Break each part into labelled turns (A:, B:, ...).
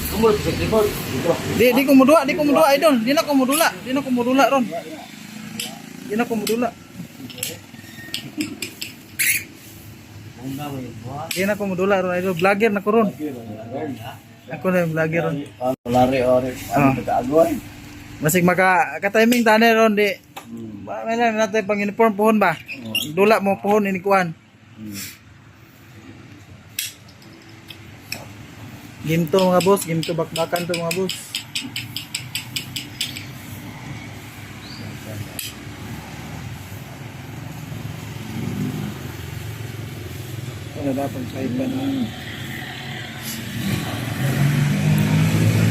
A: Kumul sa keyboard. Dito.
B: Di ko mudula, idol. Di na ko mudula ron. Di na ko mudula. Di na ko mudula ron, idol. Vlogger na ko ron. Ako na yung vlogger ron.
A: Lari ore. Ano tagaagwan?
B: Masig maka-timing tani ron di. May lang natin pang uniform pohon ba? Dula mo pohon inikuan. Ginto mga boss, ginto bakbakan to mga boss. Ano dapat saipan?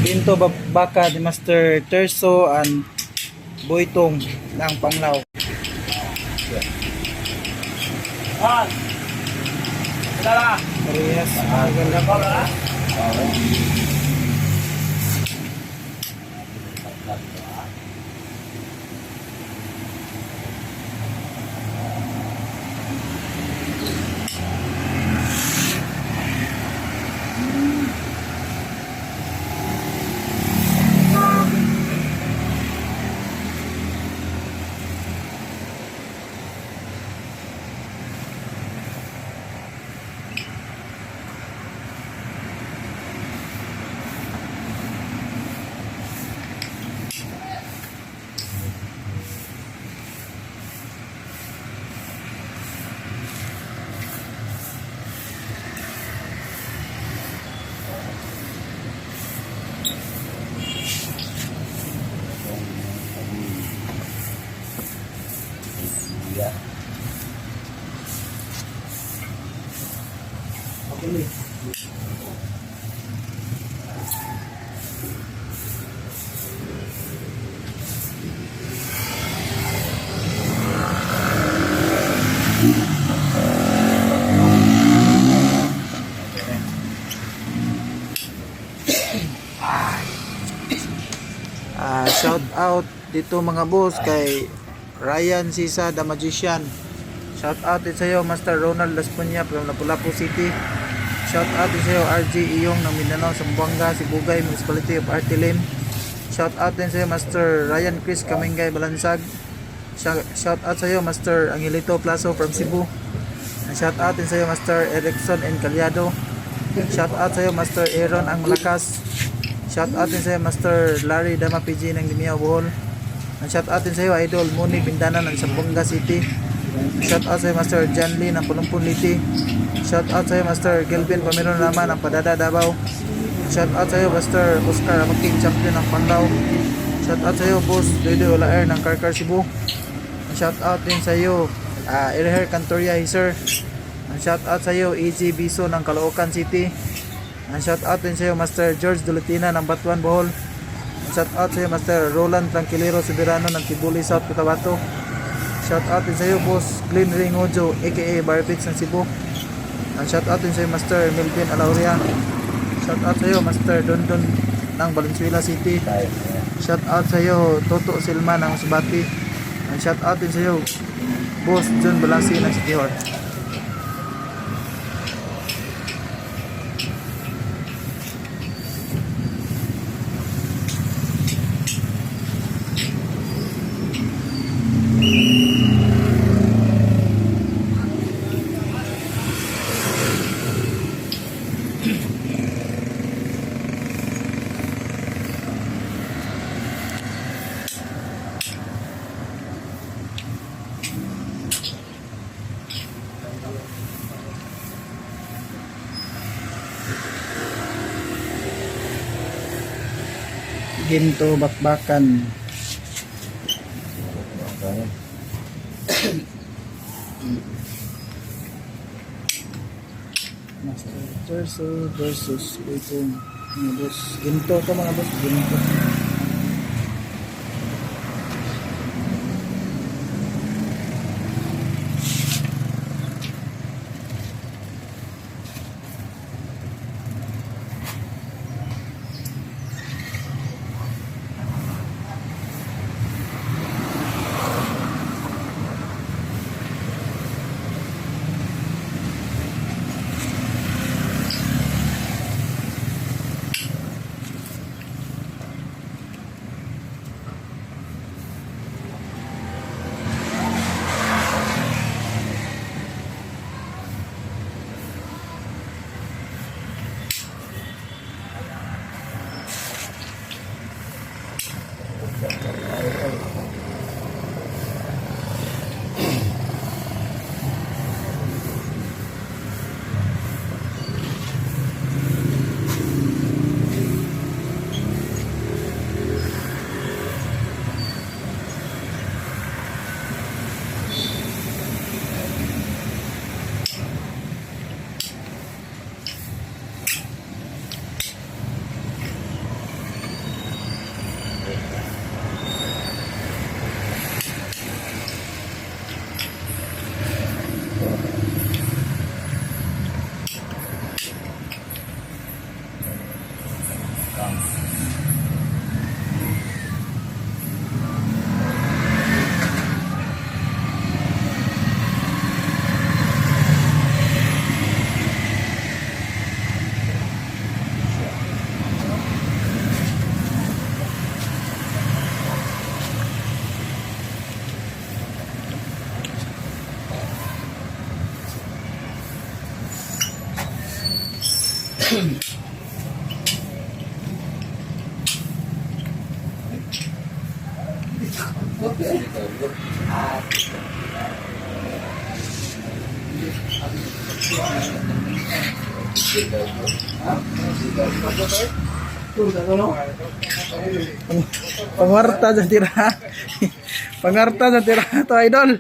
B: Ginto bakbaka ni Master Terso and Boytong ng Panglao. Parehas, maganda pa. Shout out dito mga boss kay Ryan Sisa the Magician. Shout out din sa iyo Master Ronald Laspunya from Lapu-Lapu City. Shout out din sa iyo RJ Iyong ng Mindanao, Zamboanga, Sibugay, Municipality of Artilin. Shout out din sa iyo Master Ryan Chris Kamingay, Balansag. Shout out sa iyo Master Angelito Plazo from Cebu. Shout out din sa iyo Master Erickson N. Calyado. Shout out sa iyo Master Aaron Ang Malakas. Shout out din sa iyo Master Larry Dama PG ng Limiao, Bohol. Shout out din sa iyo Idol Muni Bindanan ng Zamboanga City. Shout out sa iyo Master John Lee ng Pulumpun Liti. Shout out sa iyo Master Gelvin Pamiron naman ng Padada Davao. Shout out sa iyo Master Oscar Amaking Champion ng Panglao. Shout out sa iyo Boss Dodo Olaer ng Karkar Cebu. Shout out din sa iyo Erher Cantoria Hiser. Shout out sa iyo EG Biso ng Caloocan City. Shout out din sa iyo Master George Dulatina ng Batuan, Bohol. Shout out sa iyo Master Roland Tranquilero Soberano ng Tibuli, South Cotabato. Shout out din sa iyo Boss Glenn Ringojo aka Barbits ng Cebu. Shout out din sa iyo Master Melvin Alauria. Shout out sa iyo Master Dondon ng Valenzuela City. Shout out sa iyo Toto Silma ng Subati. Shout out din sa iyo Boss John Balasi ng City Hall. Ginto bakbakan. Master Terso versus Boytong. Mga boss, ginto to mga boss, ginto. Pangarta sa tira. Pangarta sa tira to idol.